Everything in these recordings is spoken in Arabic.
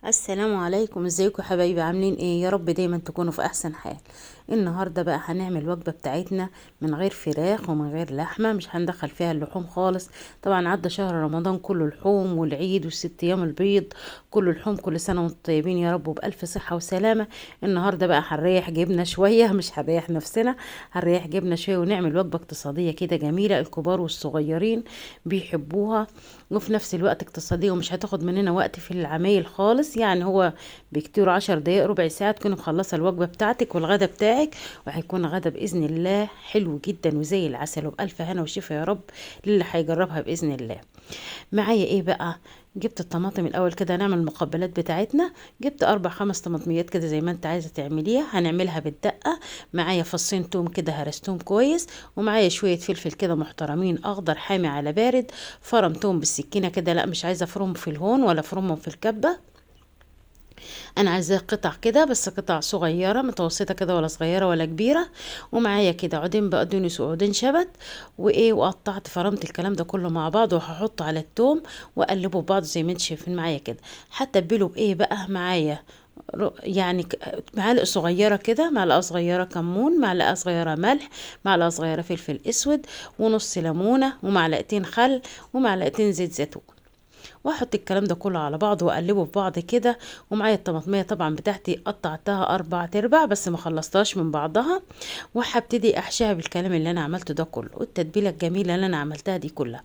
السلام عليكم، ازيكم يا حبايبي؟ عاملين ايه؟ يا رب دايما تكونوا في احسن حال. النهارده بقى هنعمل الوجبه بتاعتنا من غير فراخ ومن غير لحمه، مش هندخل فيها اللحوم خالص. طبعا عدى شهر رمضان كله لحوم، والعيد والست ايام البيض كله لحوم. كل سنه وانتم طيبين يا رب وبالف صحه وسلامه. النهارده بقى هنريح جبنه شويه، مش هنريح نفسنا، هنريح جبنه شويه ونعمل وجبه اقتصاديه كده جميله، الكبار والصغيرين بيحبوها، وفي نفس الوقت اقتصادية ومش هتاخد مننا وقت في العمايل خالص. يعني هو بكتير 10 دقايق ربع ساعة تكوني مخلصة الوجبة بتاعتك والغدا بتاعك، وهيكون غدا بإذن الله حلو جدا وزي العسل وبألف هنا وشفا يا رب للي هيجربها بإذن الله. معايا ايه بقى؟ جبت الطماطم الاول كده نعمل المقبلات بتاعتنا. جبت 4 5 طماطميات كده زي ما انت عايزه تعمليها، هنعملها بالدقه. معايا فصين توم كده هرستهم كويس، ومعايا شويه فلفل كده محترمين اخضر حامي على بارد. فرمتهم بالسكينه كده، لا مش عايزه افرمهم في الهون ولا افرمهم في الكبه، انا عايزاه قطع كده بس قطع صغيره متوسطه كده، ولا صغيره ولا كبيره. ومعايا كده عودين بقدونس وعودين شبت وايه، وقطعت فرمت الكلام ده كله مع بعض، وهحطه على التوم واقلبه ببعض زي ما انتم شايفين معايا كده. هتبله بايه بقى؟ معايا يعني معلقه صغيره كده، معلقه صغيره كمون، معلقه صغيره ملح، معلقه صغيره فلفل اسود، ونص ليمونه، ومعلقتين خل، ومعلقتين زيت زيتون. واحط الكلام ده كله على بعض واقلبه في بعض كده. ومعايا الطماطميه طبعا بتاعتي قطعتها 4 ارباع بس ما خلصتهاش من بعضها، وهبتدي احشيها بالكلام اللي انا عملته ده كله والتتبيله الجميله اللي انا عملتها دي كلها.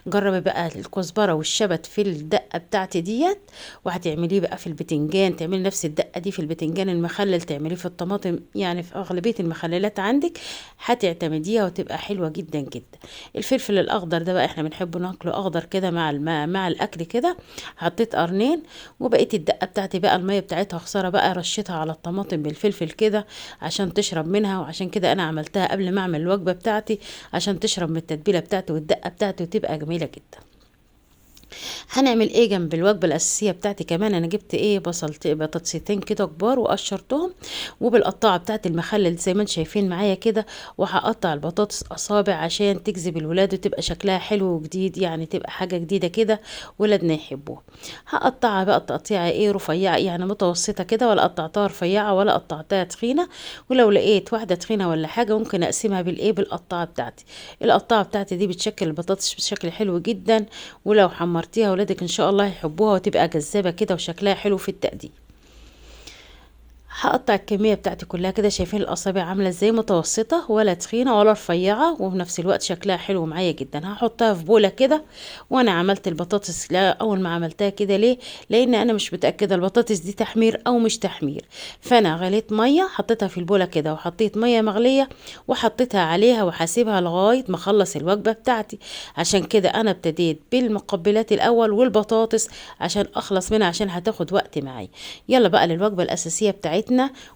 جربي بقى الكزبره والشبت في الدقه بتاعتي ديت، وهتعمليه بقى في البتنجان، تعملي نفس الدقه دي في البتنجان المخلل، تعمليه في الطماطم، يعني في اغلبيه المخللات عندك هتعتمديها وتبقى حلوه جدا جدا. الفلفل الاخضر ده بقى احنا بنحبه ناكله اخضر كده مع الماء مع الاكل كده. حطيت قرنين، وبقيت الدقه بتاعتي بقى الميه بتاعتها خساره بقى رشيتها على الطماطم بالفلفل كده عشان تشرب منها، وعشان كده انا عملتها قبل ما اعمل الوجبه بتاعتي عشان تشرب من التتبيله بتاعتي والدقه بتاعتي وتبقى جميله جدا. هنعمل ايه جنب الوجبه الاساسيه بتاعتي كمان؟ انا جبت ايه، بطاطسيتين كده كبار وقشرتهم، وبالقطاعه بتاعت المخلل زي ما انتم شايفين معايا كده. وهقطع البطاطس اصابع عشان تجذب الولاد وتبقى شكلها حلو وجديد، يعني تبقى حاجه جديده كده ولادنا يحبوها. هقطعها بقى تقطيعه ايه، رفيعه يعني متوسطه كده، ولا قطعتها رفيعه ولا قطعتها تخينه. ولو لقيت واحده تخينه ولا حاجه ممكن اقسمها بالايه، بالقطاعه بتاعتي. القطاعه بتاعتي دي بتشكل البطاطس بشكل حلو جدا، ولو حمرتيها ولادك ان شاء الله يحبوها وتبقى جذابة كده وشكلها حلو في التقديم. هقطع الكمية بتاعتي كلها كده، شايفين الأصابع عاملة ازاي، متوسطة ولا تخينة ولا رفيعة، وفي نفس الوقت شكلها حلو معايا جدا. هحطها في بولة كده. وانا عملت البطاطس، لا اول ما عملتها كده ليه؟ لان انا مش متأكدة البطاطس دي تحمير او مش تحمير. فانا غليت مية حطيتها في البولة كده، وحطيت مية مغلية وحطيتها عليها، وحاسبها لغاية ما اخلص الوجبة بتاعتي. عشان كده انا ابتديت بالمقبلات الاول والبطاطس عشان اخلص منها، عشان هتاخد وقت معايا. يلا بقى للوجبة الأساسية بتاعتنا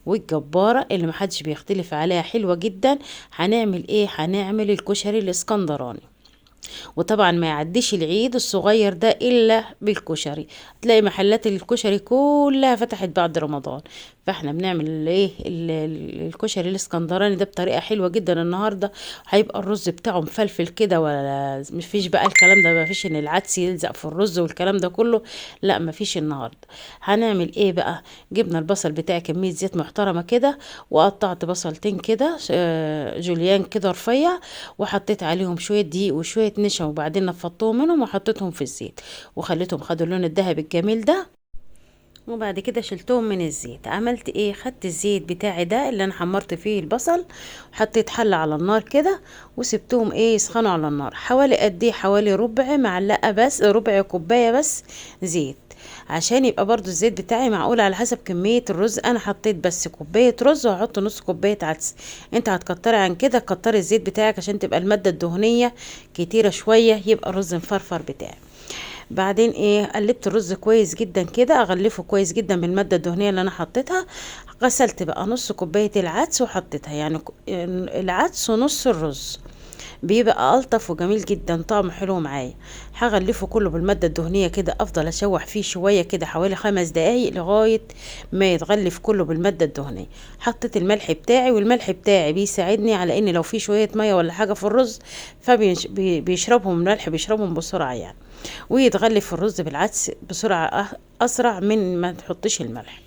والجبارة اللي محدش بيختلف عليها، حلوة جدا. هنعمل ايه؟ هنعمل الكشري الاسكندراني. وطبعا ما يعديش العيد الصغير ده الا بالكشري. تلاقي محلات الكشري كلها فتحت بعد رمضان. فاحنا بنعمل ايه، الكشري الاسكندراني ده بطريقه حلوه جدا النهارده. هيبقى الرز بتاعه مفلفل كده، ولا مفيش بقى الكلام ده، مفيش ان العدس يلزق في الرز والكلام ده كله، لا مفيش النهارده. هنعمل ايه بقى؟ جبنا البصل بتاعي كميه زيت محترمه كده، وقطعت بصلتين كده جوليان كده رفيع، وحطيت عليهم شويه دقيق وشويه نشا، وبعدين نفضتهم منهم وحطيتهم في الزيت، وخليتهم خدوا اللون الذهبي الجميل ده. وبعد كده شلتهم من الزيت. عملت ايه؟ خدت الزيت بتاعي ده اللي انا حمرت فيه البصل، وحطيت حلة على النار كده، وسبتهم ايه يسخنوا على النار حوالي قد ايه، حوالي ربع معلقة بس، ربع كوباية بس زيت، عشان يبقى برضو الزيت بتاعي معقول على حسب كمية الرز. انا حطيت بس كوباية رز وهحط نص كوباية عدس. انت هتكتري عن كده، كتري الزيت بتاعك عشان تبقى المادة الدهنية كتيرة شوية، يبقى الرز مفرفر بتاعي. بعدين ايه، قلبت الرز كويس جدا كده، اغلفه كويس جدا بالماده الدهنيه اللي انا حطيتها. غسلت بقى نص كوبايه العدس وحطيتها، يعني العدس ونص الرز. بيبقى الطف وجميل جدا، طعمه حلو معايا. هغلفه كله بالماده الدهنيه كده، افضل اشوح فيه شويه كده حوالي 5 دقايق لغايه ما يتغلف كله بالماده الدهنيه. حطيت الملح بتاعي، والملح بتاعي بيساعدني على ان لو في شويه ميه ولا حاجه في الرز فبيشربهم الملح، بيشربهم بسرعه يعني، ويتغلف الرز بالعدس بسرعه اسرع من ما تحطيش الملح.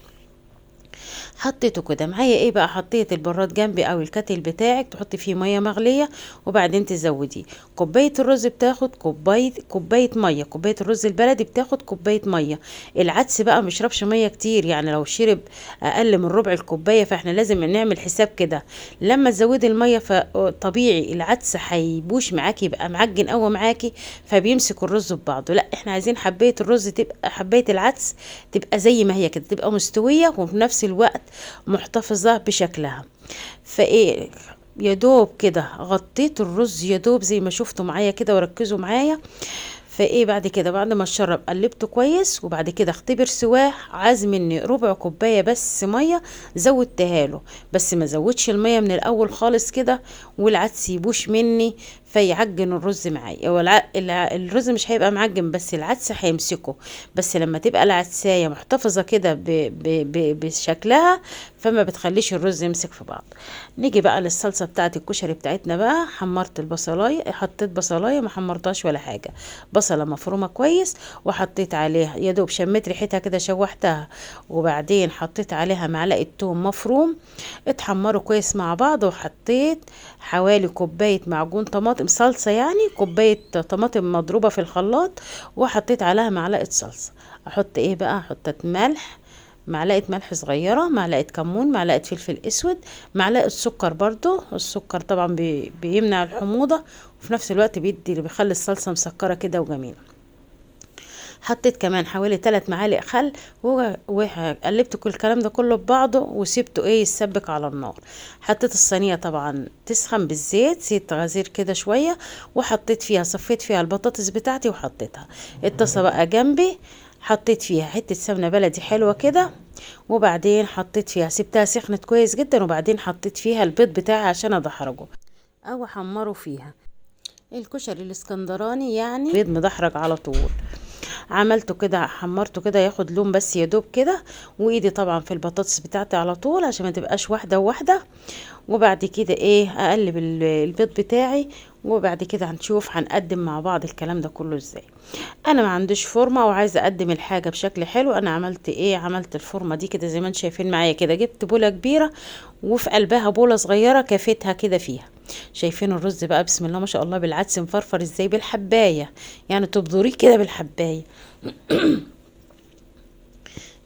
حطيته كده معايا ايه بقى، حطيت البراد جنبي او الكاتل بتاعك، تحطي فيه ميه مغليه وبعدين تزوديه. كوبايه الرز بتاخد كوبايه ميه، كوبايه الرز البلدي بتاخد كوبايه ميه. العدس بقى مشربش ميه كتير، يعني لو شرب اقل من ربع الكوبايه، فاحنا لازم نعمل حساب كده. لما تزودي الميه فطبيعي العدس هيبوش معاكي، يبقى معجن قوي معاكي، فبيمسك الرز ببعضه. لا، احنا عايزين حبايه الرز تبقى، حبايه العدس تبقى زي ما هي كده، تبقى مستويه وفي نفس الوقت محتفظة بشكلها. فايه، يا دوب كده غطيت الرز يا دوب زي ما شفتوا معايا كده، وركزوا معايا. فايه بعد كده، بعد ما الشرب قلبته كويس، وبعد كده اختبر سواه. عايز مني ربع كوبايه بس ميه، زودتها له، بس ما زودش الميه من الاول خالص كده، والعدس يبوش مني فيعجن الرز معايا. الرز مش هيبقى معجن، بس العدس هيمسكه. بس لما تبقى العدسايه محتفظه كده بشكلها، فما بتخليش الرز يمسك في بعض. نيجي بقى للصلصه بتاعت الكشري بتاعتنا بقى. حمرت البصلايه، حطيت بصلايه ما حمرتهاش ولا حاجه، بصله مفرومه كويس، وحطيت عليها يا دوب شميت ريحتها كده شوحتها، وبعدين حطيت عليها معلقه توم مفروم، اتحمروا كويس مع بعض. وحطيت حوالي كوبايه معجون طماطم، صلصه يعني، كوبايه طماطم مضروبه في الخلاط، وحطيت عليها معلقه صلصه. احط ايه بقى، حطيت ملح، معلقه ملح صغيره، معلقه كمون، معلقه فلفل اسود، معلقه سكر برضو. السكر طبعا بيمنع الحموضه، وفي نفس الوقت اللي بيخلي الصلصه مسكره كده وجميله. حطيت كمان حوالي 3 معالق خل، وقلبت كل الكلام ده كله ببعضه، وسيبته ايه يتسبك على النار. حطيت الصينيه طبعا تسخن بالزيت، زيت غزير كده شويه، وحطيت فيها، صفيت فيها البطاطس بتاعتي وحطيتها. الطاسه بقى جنبي، حطيت فيها حته سمنه بلدي حلوه كده، وبعدين حطيت فيها، سبتها سخنت كويس جدا، وبعدين حطيت فيها البيض بتاعي عشان ادحرجه او احمره فيها. الكشري الاسكندراني يعني بيض مدحرج على طول. عملته كده، حمرته كده ياخد لون بس يا دوب كده، وايدي طبعا في البطاطس بتاعتي على طول عشان ما تبقاش واحده وواحده. وبعد كده ايه، اقلب البيض بتاعي، وبعد كده هنشوف هنقدم مع بعض الكلام ده كله ازاي. انا ما عنديش فورمه وعايزه اقدم الحاجه بشكل حلو. انا عملت ايه، عملت الفورمه دي كده زي ما انتم شايفين معايا كده. جبت بوله كبيره وفي قلبها بوله صغيره كفتها كده فيها. شايفين الرز بقى بسم الله ما شاء الله بالعدس مفرفر ازاي بالحبايه، يعني تبذريه كده بالحبايه.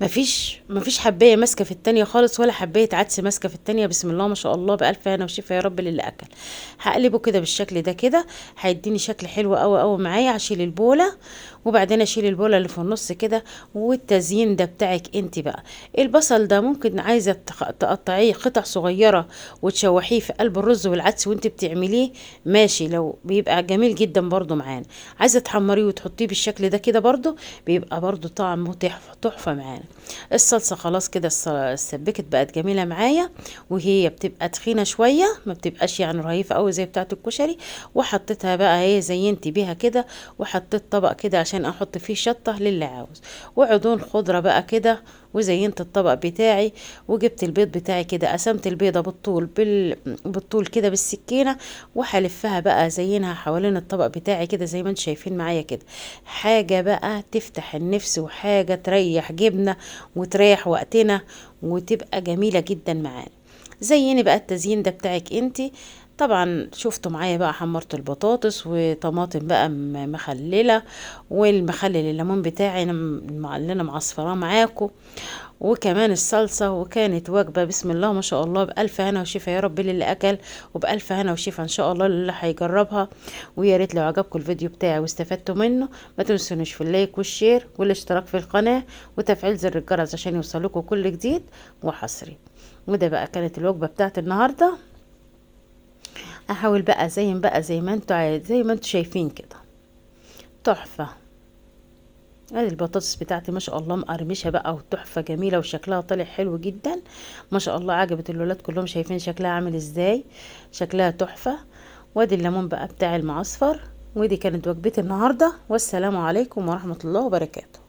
مفيش حبايه ماسكه في التانية خالص، ولا حبايه عدس ماسكه في التانية. بسم الله ما شاء الله، بالف هنا وشفا يا رب للي اكل. هقلبه كده بالشكل ده كده، هيديني شكل حلو قوي قوي معايا. هشيل البوله، وبعدين اشيل البوله اللي في النص كده. والتزيين ده بتاعك انت بقى. البصل ده ممكن عايزه تقطعيه قطع صغيره وتشوحيه في قلب الرز والعدس وانت بتعمليه، ماشي، لو بيبقى جميل جدا برضو معانا. عايزه تحمريه وتحطيه بالشكل ده كده برضو، بيبقى برضو طعمه تحفه معانا. الصلصه خلاص كده السبكت بقت جميله معايا، وهي بتبقى تخينه شويه، ما بتبقاش يعني رهيفه قوي زي بتاعه الكشري. وحطيتها بقى ايه، زينت بيها كده، وحطيت طبق كده عشان احط فيه شطه للي عاوز، وعدون خضره بقى كده. وزينت الطبق بتاعي، وجبت البيض بتاعي كده، قسمت البيضه بالطول بالطول كده بالسكينه، وهلفها بقى زينها حوالين الطبق بتاعي كده زي ما انتم شايفين معايا كده. حاجه بقى تفتح النفس، وحاجه تريح جبنه وتريح وقتنا، وتبقى جميله جدا معانا. زيني بقى التزيين ده بتاعك انتي. طبعا شفتوا معايا بقى، حمرت البطاطس وطماطم بقى مخلله، والمخلل الليمون بتاعي اللي انا معصفراه معاكم، وكمان الصلصة. وكانت وجبة بسم الله ما شاء الله، بألف هنا وشفا يا رب للي أكل، وبألف هنا وشفا إن شاء الله للي هيجربها. ويا ريت لو عجبكم الفيديو بتاعي واستفدتوا منه، ما تنسونوش في اللايك والشير والاشتراك في القناة وتفعيل زر الجرس عشان يوصلكوا كل جديد وحصري. وده بقى كانت الوجبة بتاعت النهاردة. احاول بقى ازين بقى زي ما انتوا زي ما انتوا شايفين كده، تحفة. ادي البطاطس بتاعتي ما شاء الله مقرمشه بقى، وتحفه جميله، وشكلها طالع حلو جدا ما شاء الله. عجبت الولاد كلهم، شايفين شكلها عامل ازاي، شكلها تحفه. وادي الليمون بقى بتاع المعصفر. ودي كانت وجبتي النهاردة، والسلام عليكم ورحمة الله وبركاته.